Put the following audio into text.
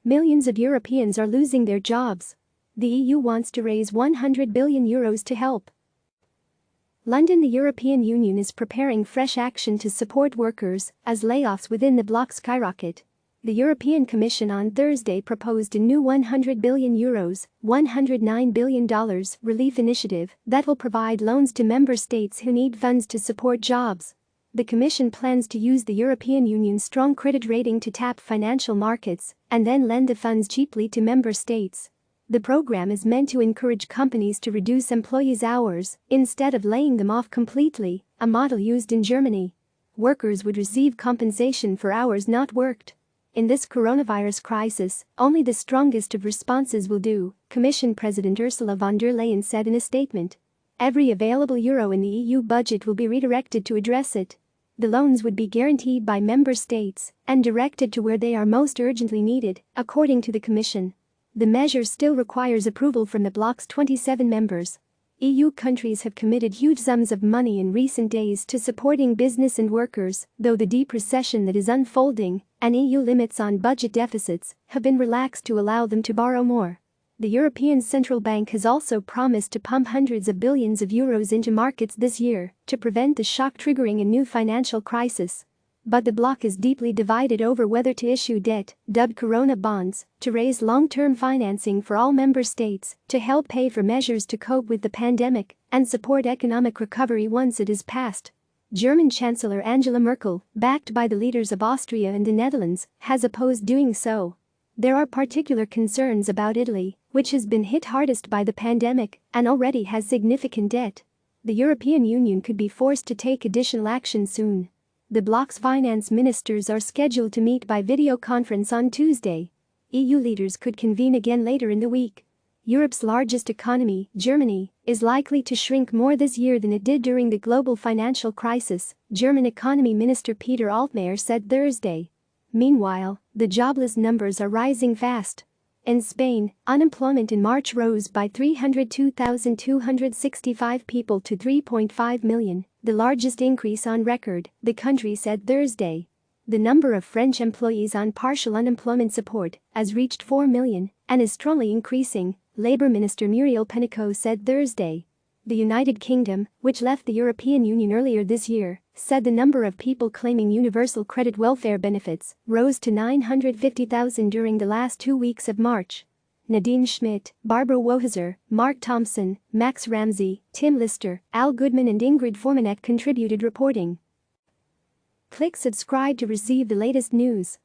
Millions of Europeans are losing their jobs. The EU wants to raise €100 billion to help. London. The European Union is preparing fresh action to support workers as layoffs within the bloc skyrocket. The European Commission on Thursday proposed a new €100 billion, $109 billion relief initiative that will provide loans to member states who need funds to support jobs. The Commission plans to use the European Union's strong credit rating to tap financial markets and then lend the funds cheaply to member states. The program is meant to encourage companies to reduce employees' hours instead of laying them off completely, a model used in Germany. Workers would receive compensation for hours not worked. In this coronavirus crisis, only the strongest of responses will do, Commission President Ursula von der Leyen said in a statement. Every available euro in the EU budget will be redirected to address it. The loans would be guaranteed by member states and directed to where they are most urgently needed, according to the Commission. The measure still requires approval from the bloc's 27 members. EU countries have committed huge sums of money in recent days to supporting business and workers, though the deep recession that is unfolding and EU limits on budget deficits have been relaxed to allow them to borrow more. The European Central Bank has also promised to pump hundreds of billions of euros into markets this year to prevent the shock triggering a new financial crisis. But the bloc is deeply divided over whether to issue debt, dubbed Corona bonds, to raise long-term financing for all member states to help pay for measures to cope with the pandemic and support economic recovery once it is passed. German Chancellor Angela Merkel, backed by the leaders of Austria and the Netherlands, has opposed doing so. There are particular concerns about Italy, which has been hit hardest by the pandemic and already has significant debt. The European Union could be forced to take additional action soon. The bloc's finance ministers are scheduled to meet by video conference on Tuesday. EU leaders could convene again later in the week. Europe's largest economy, Germany, is likely to shrink more this year than it did during the global financial crisis, German Economy Minister Peter Altmaier said Thursday. Meanwhile, the jobless numbers are rising fast. In Spain, unemployment in March rose by 302,265 people to 3.5 million, the largest increase on record, the country said Thursday. The number of French employees on partial unemployment support has reached 4 million and is strongly increasing, Labour Minister Muriel Pénicaud said Thursday. The United Kingdom, which left the European Union earlier this year, said the number of people claiming universal credit welfare benefits rose to 950,000 during the last 2 weeks of March. Nadine Schmidt, Barbara Wohiser, Mark Thompson, Max Ramsey, Tim Lister, Al Goodman and Ingrid Formanek contributed reporting. Click subscribe to receive the latest news.